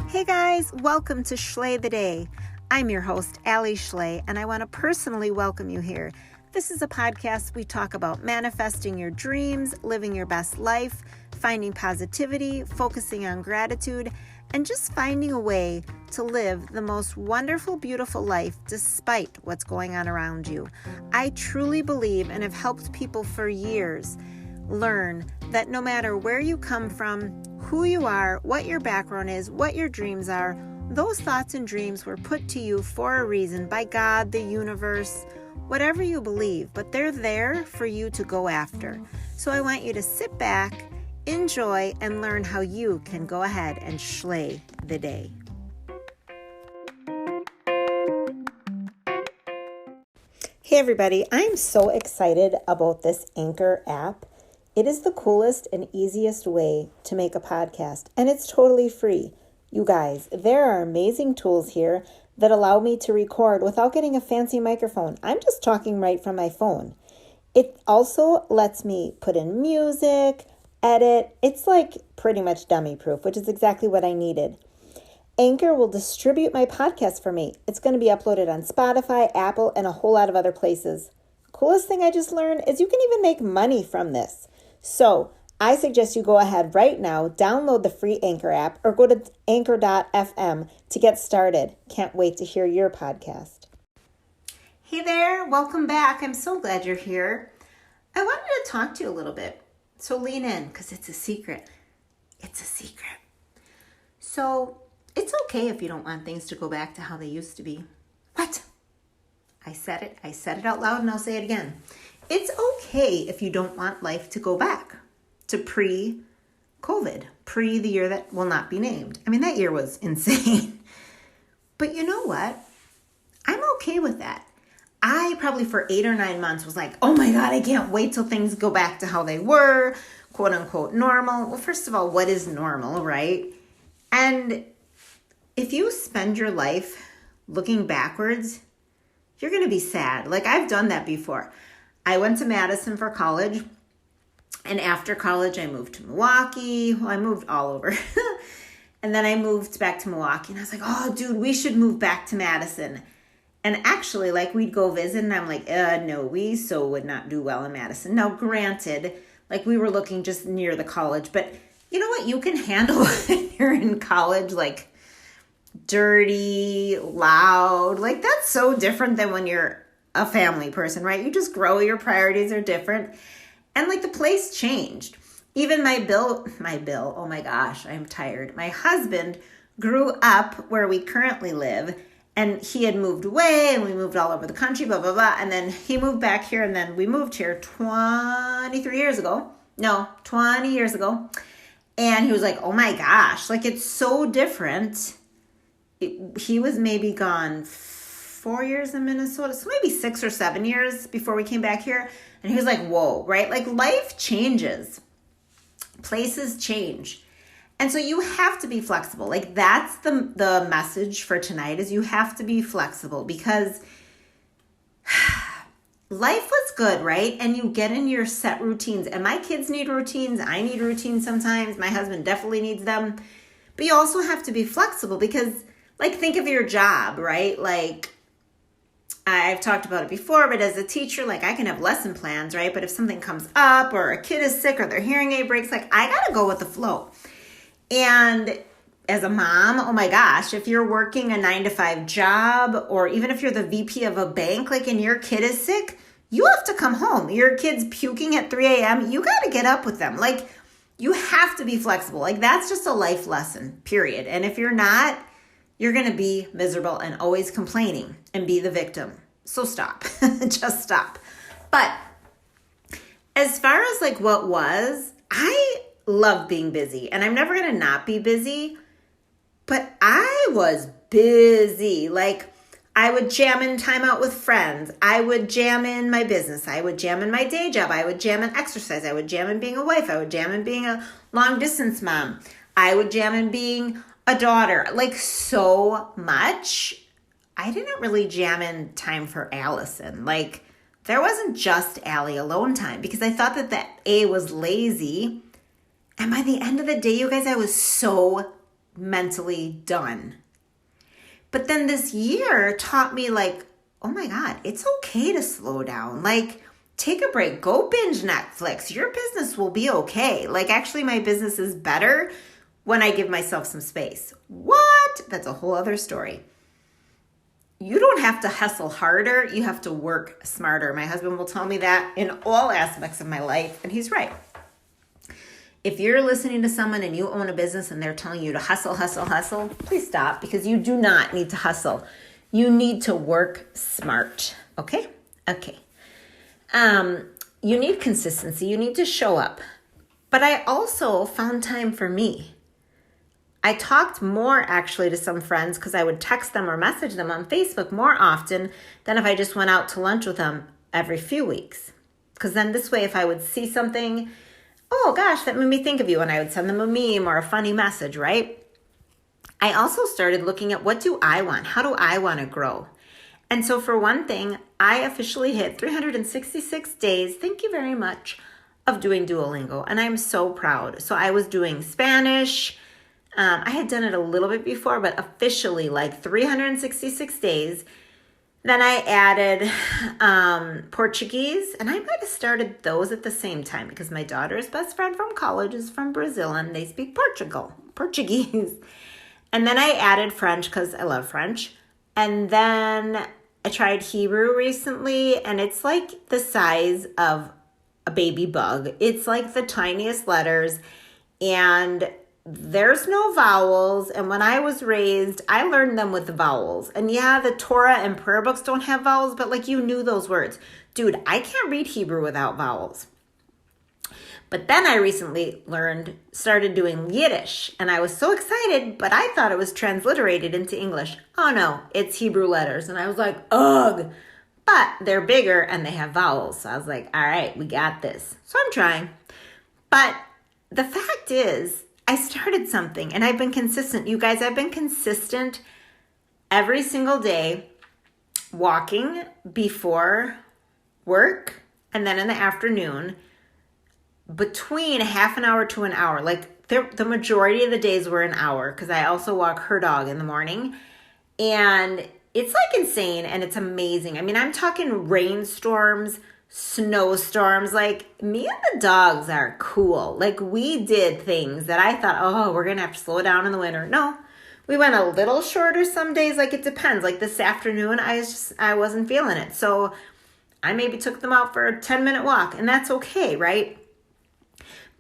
Hey guys, welcome to Schley the Day. I'm your host, Allie Schley, and I want to personally welcome you here. This is a podcast we talk about manifesting your dreams, living your best life, finding positivity, focusing on gratitude, and just finding a way to live the most wonderful, beautiful life despite what's going on around you. I truly believe and have helped people for years learn that no matter where you come from, who you are, what your background is, what your dreams are, those thoughts and dreams were put to you for a reason by God, the universe, whatever you believe, but they're there for you to go after. So I want you to sit back, enjoy, and learn how you can go ahead and Schley the day. Hey everybody, I'm so excited about this Anchor app. It is the coolest and easiest way to make a podcast, and it's totally free. You guys, there are amazing tools here that allow me to record without getting a fancy microphone. I'm just talking right from my phone. It also lets me put in music, edit. It's like pretty much dummy proof, which is exactly what I needed. Anchor will distribute my podcast for me. It's going to be uploaded on Spotify, Apple, and a whole lot of other places. Coolest thing I just learned is you can even make money from this. So I suggest you go ahead right now, download the free Anchor app, or go to anchor.fm to get started. Can't wait to hear your podcast. Hey there, welcome back. I'm so glad you're here. I wanted to talk to you a little bit. So lean in, because it's a secret. It's a secret. So it's okay if you don't want things to go back to how they used to be. What? I said it out loud, and I'll say it again. It's okay if you don't want life to go back to pre-COVID, pre the year that will not be named. I mean, that year was insane. But you know what? I'm okay with that. I probably for 8 or 9 months was like, oh my God, I can't wait till things go back to how they were, quote unquote normal. Well, first of all, what is normal, right? And if you spend your life looking backwards, you're going to be sad. Like I've done that before. I went to Madison for college, and after college, I moved to Milwaukee. Well, I moved all over. And then I moved back to Milwaukee, and I was like, oh, dude, we should move back to Madison. And actually, like, we'd go visit, and I'm like, no, we so would not do well in Madison. Now, granted, like, we were looking just near the college, but you know what you can handle when you're in college? Like, dirty, loud. Like, that's so different than when you're a family person, right? You just grow, your priorities are different. And like the place changed. Even my bill, oh my gosh, I'm tired. My husband grew up where we currently live, and he had moved away, and we moved all over the country, blah, blah, blah. And then he moved back here, and then we moved here 20 years ago. And he was like, oh my gosh, like it's so different. He was maybe gone 4 years in Minnesota, so maybe 6 or 7 years before we came back here. And he was like, whoa, right? Like life changes. Places change. And so you have to be flexible. Like that's the message for tonight is you have to be flexible because life was good, right? And you get in your set routines. And my kids need routines. I need routines sometimes. My husband definitely needs them. But you also have to be flexible because like think of your job, right? Like I've talked about it before, but as a teacher, like I can have lesson plans, right? But if something comes up or a kid is sick or their hearing aid breaks, like I got to go with the flow. And as a mom, oh my gosh, if you're working a 9-to-5 job, or even if you're the VP of a bank, like and your kid is sick, you have to come home. Your kid's puking at 3 a.m. You got to get up with them. Like you have to be flexible. Like that's just a life lesson, period. And if you're not, you're going to be miserable and always complaining and be the victim. So stop. Just stop. But as far as like what was, I love being busy and I'm never going to not be busy, but I was busy. Like I would jam in time out with friends. I would jam in my business. I would jam in my day job. I would jam in exercise. I would jam in being a wife. I would jam in being a long distance mom. I would jam in being a daughter, like so much. I didn't really jam in time for Allison. Like there wasn't just Allie alone time because I thought that A was lazy. And by the end of the day, you guys, I was so mentally done. But then this year taught me like, oh my God, it's okay to slow down. Like, take a break, go binge Netflix. Your business will be okay. Like, actually, my business is better when I give myself some space. What? That's a whole other story. You don't have to hustle harder. You have to work smarter. My husband will tell me that in all aspects of my life, and he's right. If you're listening to someone and you own a business and they're telling you to hustle, please stop, because you do not need to hustle. You need to work smart. Okay. You need consistency. You need to show up. But I also found time for me. I talked more actually to some friends because I would text them or message them on Facebook more often than if I just went out to lunch with them every few weeks. Because then this way, if I would see something, oh gosh, that made me think of you, and I would send them a meme or a funny message, right? I also started looking at, what do I want? How do I want to grow? And so for one thing, I officially hit 366 days, thank you very much, of doing Duolingo. And I'm so proud. So I was doing Spanish. I had done it a little bit before, but officially like 366 days. Then I added Portuguese, and I might have started those at the same time because my daughter's best friend from college is from Brazil and they speak Portuguese. And then I added French because I love French. And then I tried Hebrew recently, and it's like the size of a baby bug. It's like the tiniest letters, and there's no vowels. And when I was raised, I learned them with the vowels. And yeah, the Torah and prayer books don't have vowels, but like, you knew those words. Dude, I can't read Hebrew without vowels. But then I recently started doing Yiddish, and I was so excited, but I thought it was transliterated into English. Oh no, it's Hebrew letters. And I was like, ugh, but they're bigger and they have vowels. So I was like, all right, we got this. So I'm trying. But the fact is, I started something and I've been consistent. You guys, I've been consistent every single day, walking before work and then in the afternoon, between half an hour to an hour. Like the majority of the days were an hour because I also walk her dog in the morning. And it's like insane and it's amazing. I mean, I'm talking rainstorms, snowstorms. Like, me and the dogs are cool. Like, we did things that I thought, oh, we're going to have to slow down in the winter. No, we went a little shorter some days. Like, it depends. Like this afternoon, I wasn't feeling it. So I maybe took them out for a 10-minute walk, and that's okay, right?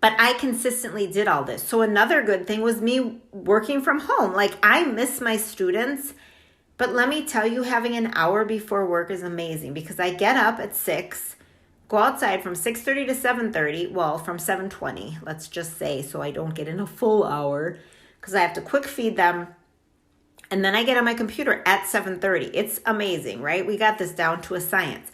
But I consistently did all this. So another good thing was me working from home. Like, I miss my students, but let me tell you, having an hour before work is amazing because I get up at 6, go outside from 6:30 to 7:30. Well, from 7:20, let's just say, so I don't get in a full hour because I have to quick feed them. And then I get on my computer at 7:30. It's amazing, right? We got this down to a science.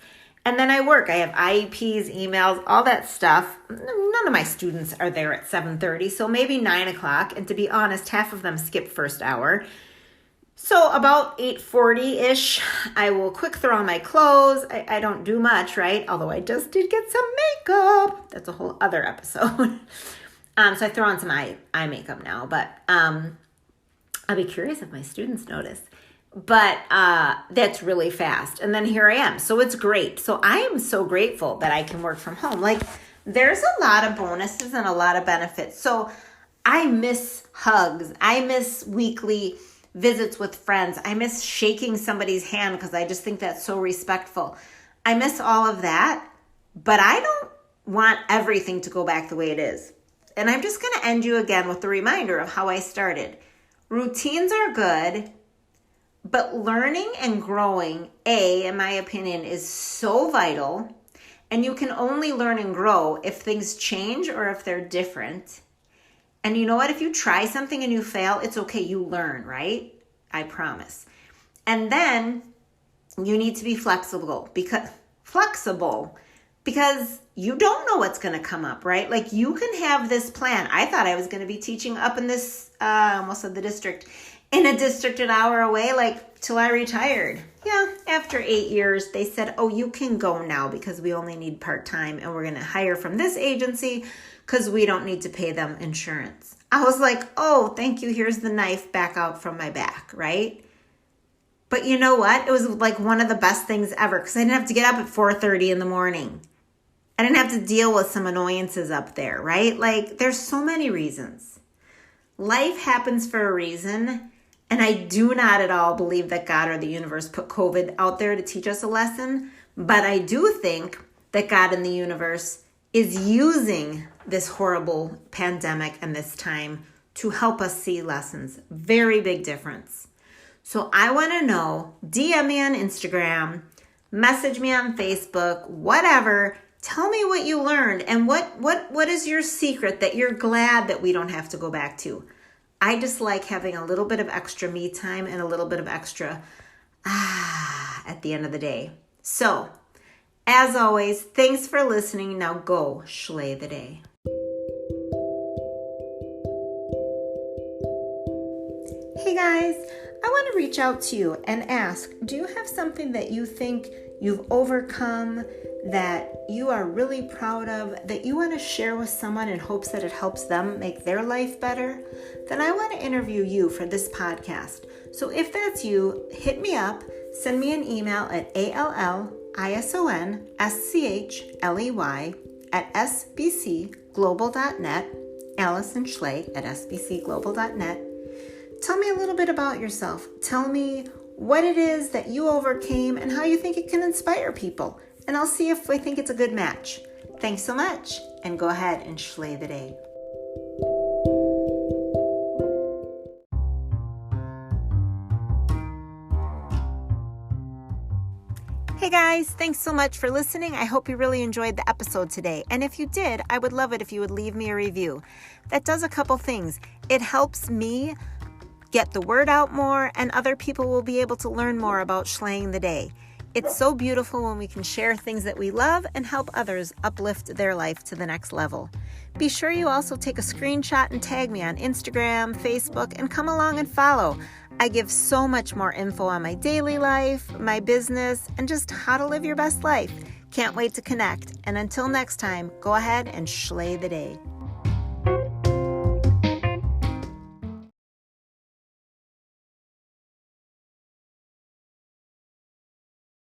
And then I work. I have IEPs, emails, all that stuff. None of my students are there at 7:30, so maybe 9 o'clock. And to be honest, half of them skip first hour. So about 8:40-ish, I will quick throw on my clothes. I don't do much, right? Although I just did get some makeup. That's a whole other episode. So I throw on some eye makeup now. But I'll be curious if my students notice. But that's really fast. And then here I am. So it's great. So I am so grateful that I can work from home. Like, there's a lot of bonuses and a lot of benefits. So I miss hugs. I miss weekly visits with friends. I miss shaking somebody's hand because I just think that's so respectful. I miss all of that. But I don't want everything to go back the way it is. And I'm just going to end you again with a reminder of how I started. Routines are good. But learning and growing, in my opinion, is so vital. And you can only learn and grow if things change or if they're different. And you know what? If you try something and you fail, it's okay. You learn, right? I promise. And then you need to be flexible because you don't know what's going to come up, right? Like, you can have this plan. I thought I was going to be teaching up in this, I almost said the district, in a district an hour away, like till I retired. Yeah, after 8 years, they said, oh, you can go now because we only need part-time and we're going to hire from this agency because we don't need to pay them insurance. I was like, oh, thank you. Here's the knife back out from my back, right? But you know what? It was like one of the best things ever because I didn't have to get up at 4:30 in the morning. I didn't have to deal with some annoyances up there, right? Like there's so many reasons. Life happens for a reason. And I do not at all believe that God or the universe put COVID out there to teach us a lesson. But I do think that God and the universe is using this horrible pandemic and this time to help us see lessons. Very big difference. So I want to know, DM me on Instagram, message me on Facebook, whatever. Tell me what you learned and what is your secret that you're glad that we don't have to go back to. I just like having a little bit of extra me time and a little bit of extra at the end of the day. So, as always, thanks for listening. Now go slay the day. Hey guys, I want to reach out to you and ask, do you have something that you think you've overcome, that you are really proud of, that you want to share with someone in hopes that it helps them make their life better? Then I want to interview you for this podcast. So if that's you, hit me up, send me an email at allisonschley@sbcglobal.net, Allison Schley at sbcglobal.net. Tell me a little bit about yourself. Tell me what it is that you overcame and how you think it can inspire people. And I'll see if I think it's a good match. Thanks so much, and go ahead and slay the day. Hey guys, thanks so much for listening. I hope you really enjoyed the episode today. And if you did, I would love it if you would leave me a review. That does a couple things. It helps me get the word out more, and other people will be able to learn more about slaying the day. It's so beautiful when we can share things that we love and help others uplift their life to the next level. Be sure you also take a screenshot and tag me on Instagram, Facebook, and come along and follow. I give so much more info on my daily life, my business, and just how to live your best life. Can't wait to connect. And until next time, go ahead and slay the day.